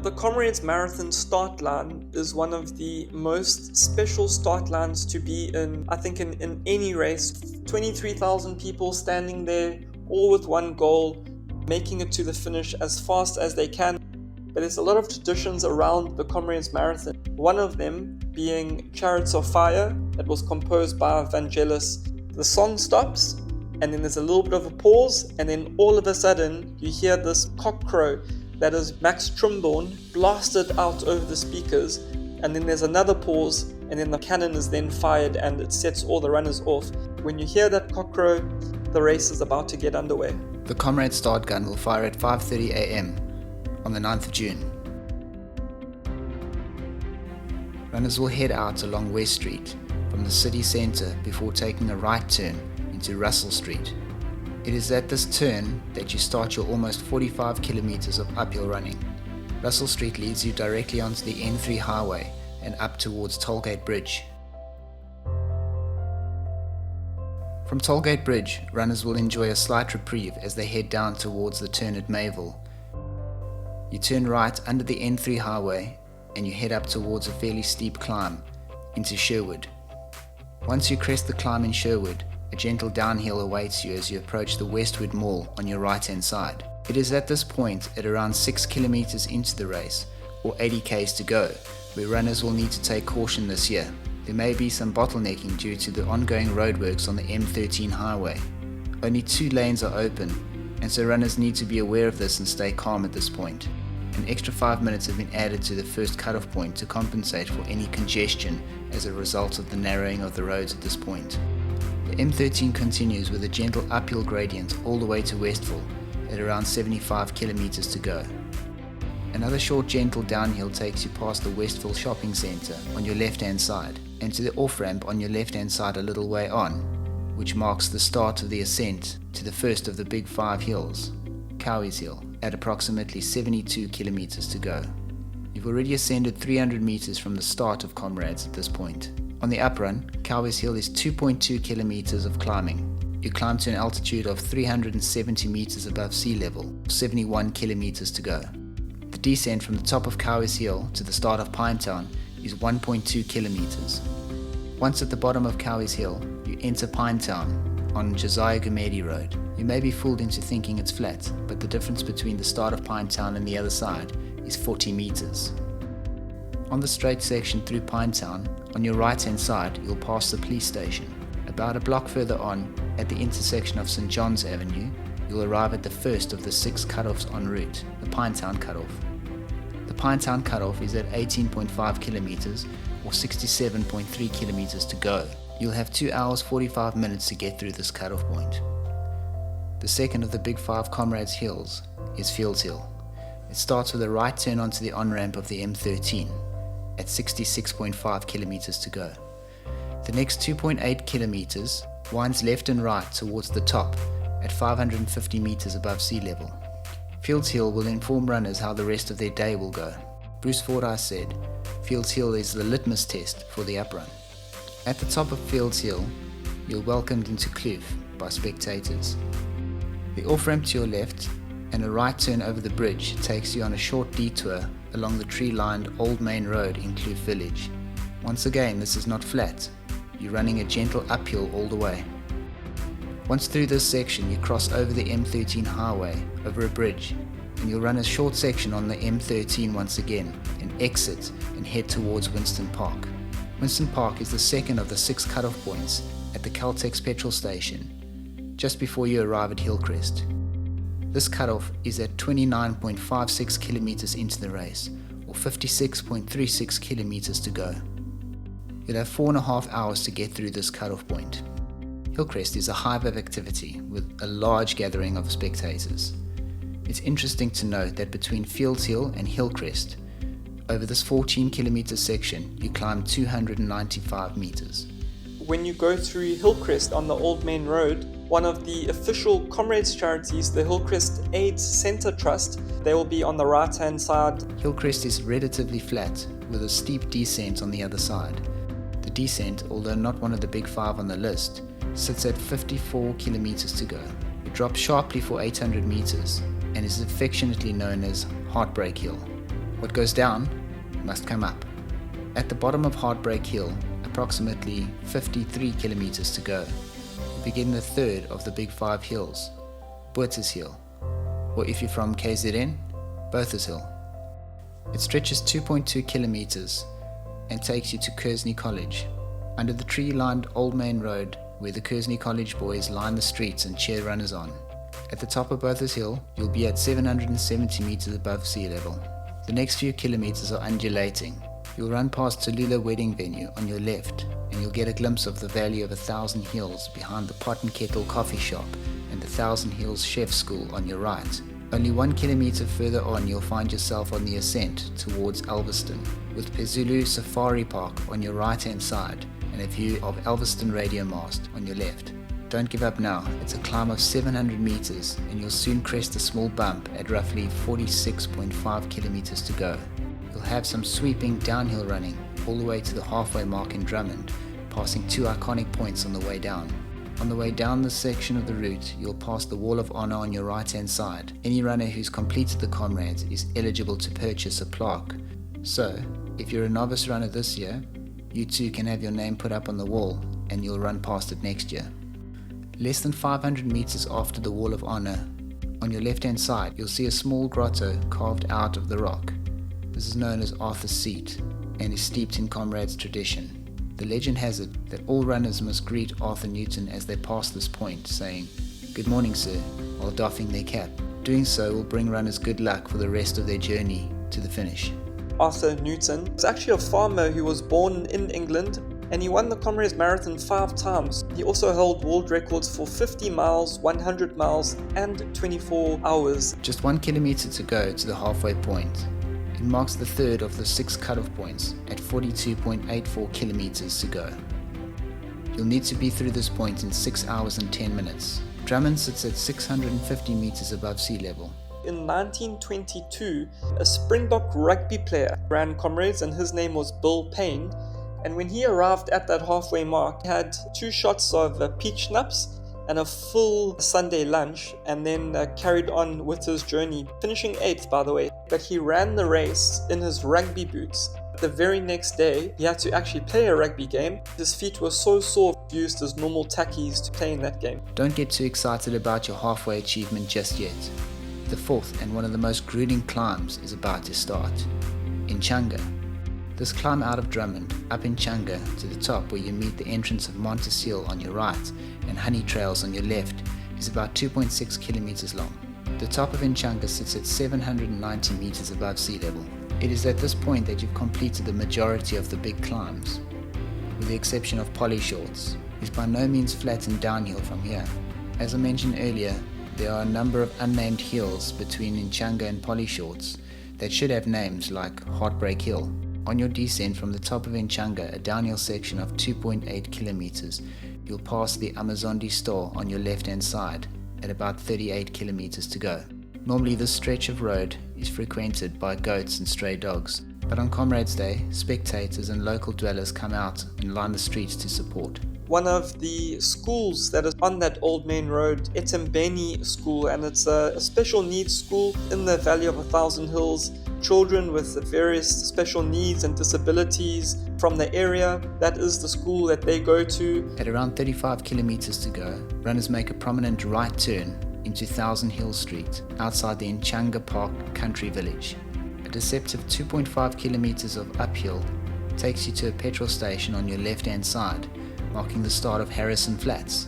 The Comrades Marathon start line is one of the most special start lines to be in, I think, in any race. 23,000 people standing there, all with one goal, making it to the finish as fast as they can. But there's a lot of traditions around the Comrades Marathon. One of them being Chariots of Fire, that was composed by Vangelis. The song stops, and then there's a little bit of a pause, and then all of a sudden you hear this cock crow that is Max Trimborn blasted out over the speakers, and then there's another pause, and then the cannon is then fired and it sets all the runners off. When you hear that cock crow, the race is about to get underway. The Comrades start gun will fire at 5:30 a.m. on the 9th of June. Runners will head out along West Street from the city centre before taking a right turn into Russell Street. It is at this turn that you start your almost 45 kilometers of uphill running. Russell Street leads you directly onto the N3 highway and up towards Tollgate Bridge. From Tollgate Bridge, runners will enjoy a slight reprieve as they head down towards the turn at Mayville. You turn right under the N3 highway and you head up towards a fairly steep climb into Sherwood. Once you crest the climb in Sherwood, a gentle downhill awaits you as you approach the Westwood Mall on your right hand side. It is at this point, at around 6 kilometers into the race, or 80 k's to go, where runners will need to take caution this year. There may be some bottlenecking due to the ongoing roadworks on the M13 highway. Only 2 lanes are open, and so runners need to be aware of this and stay calm at this point. An extra 5 minutes have been added to the first cutoff point to compensate for any congestion as a result of the narrowing of the roads at this point. The M13 continues with a gentle uphill gradient all the way to Westville at around 75 kilometers to go. Another short gentle downhill takes you past the Westville shopping centre on your left hand side and to the off-ramp on your left hand side a little way on, which marks the start of the ascent to the first of the big 5 hills, Cowies Hill, at approximately 72 kilometers to go. You've already ascended 300 meters from the start of Comrades at this point. On the uprun, Cowies Hill is 2.2 kilometers of climbing. You climb to an altitude of 370 meters above sea level, 71 kilometers to go. The descent from the top of Cowies Hill to the start of Pinetown is 1.2 kilometers. Once at the bottom of Cowies Hill, you enter Pinetown on Josiah Gumedi Road. You may be fooled into thinking it's flat, but the difference between the start of Pinetown and the other side is 40 meters. On the straight section through Pinetown, on your right hand side you'll pass the police station. About a block further on, at the intersection of St John's Avenue, you'll arrive at the first of the 6 cutoffs en route, the Pinetown cutoff. The Pinetown cutoff is at 18.5 kilometers or 67.3 kilometers to go. You'll have 2 hours 45 minutes to get through this cutoff point. The second of the big 5 Comrades Hills is Fields Hill. It starts with a right turn onto the on-ramp of the M13 at 66.5 kilometers to go. The next 2.8 kilometers winds left and right towards the top at 550 meters above sea level. Fields Hill will inform runners how the rest of their day will go. Bruce Fordyce said, "Fields Hill is the litmus test for the uprun." At the top of Fields Hill, you're welcomed into Kloof by spectators. The off-ramp to your left and a right turn over the bridge takes you on a short detour along the tree-lined Old Main Road in Kloof Village. Once again, this is not flat. You're running a gentle uphill all the way. Once through this section, you cross over the M13 highway over a bridge, and you'll run a short section on the M13 once again, and exit and head towards Winston Park. Winston Park is the second of the 6 cutoff points at the Caltex petrol station, just before you arrive at Hillcrest. This cutoff is at 29.56 kilometers into the race, or 56.36 kilometers to go. You'll have 4.5 hours to get through this cutoff point. Hillcrest is a hive of activity with a large gathering of spectators. It's interesting to note that between Fields Hill and Hillcrest, over this 14 kilometer section, you climb 295 meters. When you go through Hillcrest on the Old Main Road, one of the official Comrades charities, the Hillcrest AIDS Centre Trust, they will be on the right hand side. Hillcrest is relatively flat with a steep descent on the other side. The descent, although not one of the big 5 on the list, sits at 54 kilometers to go. It drops sharply for 800 meters and is affectionately known as Heartbreak Hill. What goes down must come up. At the bottom of Heartbreak Hill, approximately 53 kilometers to go, you begin the third of the big 5 hills, Botha Hill, or if you're from KZN, Botha Hill. It stretches 2.2 kilometers and takes you to Kearsney College, under the tree-lined Old Main Road where the Kearsney College boys line the streets and cheer runners on. At the top of Botha Hill, you'll be at 770 meters above sea level. The next few kilometers are undulating. You'll run past Tallulah Wedding Venue on your left, and you'll get a glimpse of the Valley of 1,000 Hills behind the Pot and Kettle coffee shop and the 1,000 Hills Chef School on your right. Only 1 kilometer further on, you'll find yourself on the ascent towards Elveston, with Pezulu Safari Park on your right-hand side and a view of Elveston Radio Mast on your left. Don't give up now. It's a climb of 700 meters and you'll soon crest a small bump at roughly 46.5 kilometers to go. You'll have some sweeping downhill running all the way to the halfway mark in Drummond, passing 2 iconic points on the way down. On the way down this section of the route, you'll pass the Wall of Honor on your right-hand side. Any runner who's completed the Comrades is eligible to purchase a plaque. So, if you're a novice runner this year, you too can have your name put up on the wall and you'll run past it next year. Less than 500 meters after the Wall of Honor, on your left-hand side, you'll see a small grotto carved out of the rock. This is known as Arthur's Seat and is steeped in Comrades tradition. The legend has it that all runners must greet Arthur Newton as they pass this point, saying, "Good morning, sir," while doffing their cap. Doing so will bring runners good luck for the rest of their journey to the finish. Arthur Newton was actually a farmer who was born in England, and he won the Comrades Marathon 5 times. He also held world records for 50 miles, 100 miles, and 24 hours. Just 1 kilometer to go to the halfway point. It marks the third of the 6 cutoff points at 42.84 kilometers to go. You'll need to be through this point in 6 hours and 10 minutes. Drummond sits at 650 meters above sea level. In 1922, a Springbok rugby player ran Comrades and his name was Bill Payne. And when he arrived at that halfway mark, he had 2 shots of peach schnapps and a full Sunday lunch, and then carried on with his journey, finishing 8th by the way. But he ran the race in his rugby boots. The very next day, he had to actually play a rugby game. His feet were so sore, he used his normal tackies to play in that game. Don't get too excited about your halfway achievement just yet. The 4th and one of the most grueling climbs is about to start. Inchanga. This climb out of Drummond, up Inchanga to the top where you meet the entrance of Montes Hill on your right and Honey Trails on your left, is about 2.6 kilometers long. The top of Inchanga sits at 790 meters above sea level. It is at this point that you've completed the majority of the big climbs, with the exception of Polly Shorts. It's by no means flat and downhill from here. As I mentioned earlier, there are a number of unnamed hills between Inchanga and Polly Shorts that should have names like Heartbreak Hill. On your descent from the top of Inchanga, a downhill section of 2.8 kilometers, you'll pass the Amazondi store on your left-hand side at about 38 kilometers to go. Normally this stretch of road is frequented by goats and stray dogs, but on Comrades Day, spectators and local dwellers come out and line the streets to support. One of the schools that is on that Old Main Road, Etembeni School, and it's a special needs school in the Valley of 1,000 Hills. Children with various special needs and disabilities from the area, that is the school that they go to. At around 35 kilometers to go, runners make a prominent right turn into 1,000 Hill Street, outside the Inchanga Park country village. A deceptive 2.5 kilometers of uphill takes you to a petrol station on your left-hand side, marking the start of Harrison Flats,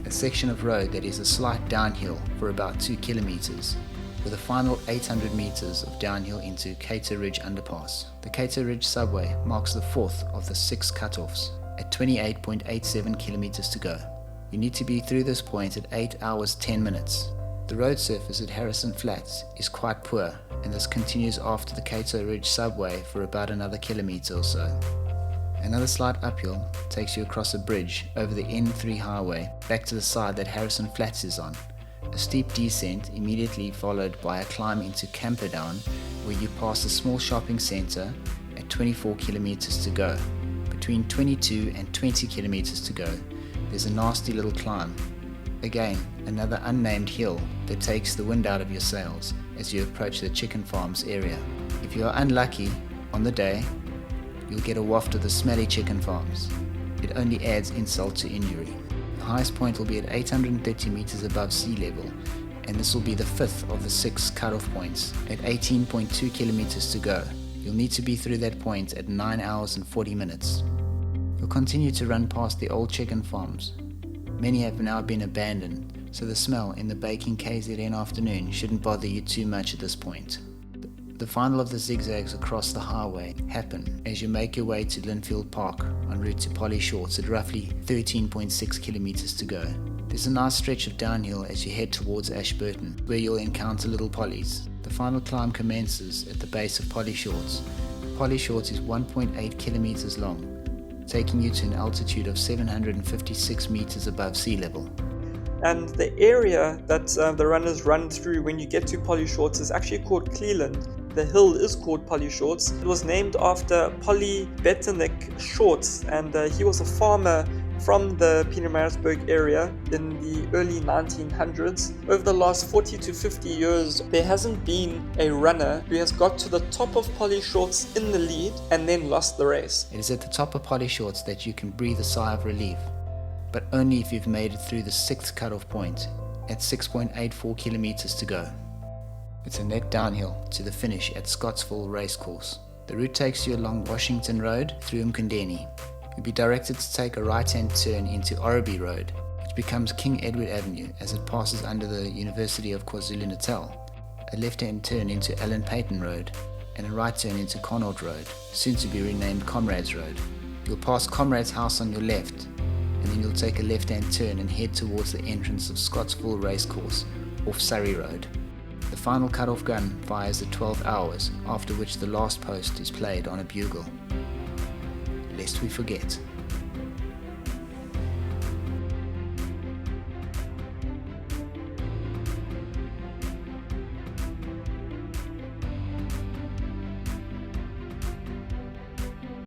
a section of road that is a slight downhill for about 2 kilometers, with a final 800 meters of downhill into Cato Ridge Underpass. The Cato Ridge subway marks the 4th of the 6 cutoffs at 28.87 kilometers to go. You need to be through this point at 8 hours 10 minutes. The road surface at Harrison Flats is quite poor, and this continues after the Cato Ridge subway for about another kilometer or so. Another slight uphill takes you across a bridge over the N3 highway back to the side that Harrison Flats is on. A steep descent immediately followed by a climb into Camperdown, where you pass a small shopping centre at 24 kilometers to go. Between 22 and 20 kilometers to go, there's a nasty little climb. Again, another unnamed hill that takes the wind out of your sails as you approach the chicken farms area. If you are unlucky on the day, you'll get a waft of the smelly chicken farms. It only adds insult to injury. The highest point will be at 830 meters above sea level, and this will be the fifth of the 6 cutoff points at 18.2 kilometers to go. You'll need to be through that point at 9 hours and 40 minutes. You'll continue to run past the old chicken farms. Many have now been abandoned, so the smell in the baking KZN afternoon shouldn't bother you too much at this point. The final of the zigzags across the highway happen as you make your way to Linfield Park en route to Polly Shorts at roughly 13.6 kilometers to go. There's a nice stretch of downhill as you head towards Ashburton, where you'll encounter little pollies. The final climb commences at the base of Polly Shorts. Polly Shorts is 1.8 kilometers long, taking you to an altitude of 756 meters above sea level. And the area that the runners run through when you get to Polly Shorts is actually called Cleland. The hill is called Polly Shorts. It was named after Polly Bettinick Shorts, and he was a farmer from the Pietermaritzburg area in the early 1900s. Over the last 40 to 50 years, there hasn't been a runner who has got to the top of Polly Shorts in the lead and then lost the race. It is at the top of Polly Shorts that you can breathe a sigh of relief, but only if you've made it through the 6th cutoff point at 6.84 kilometers to go. It's a net downhill to the finish at Scottsville Racecourse. The route takes you along Washington Road through Mkundeni. You'll be directed to take a right-hand turn into Orreby Road, which becomes King Edward Avenue as it passes under the University of KwaZulu-Natal, a left-hand turn into Allen Payton Road, and a right turn into Connaught Road, soon to be renamed Comrades Road. You'll pass Comrades House on your left, and then you'll take a left-hand turn and head towards the entrance of Scottsville Racecourse off Surrey Road. The final cut-off gun fires at 12 hours, after which the last post is played on a bugle. Lest we forget.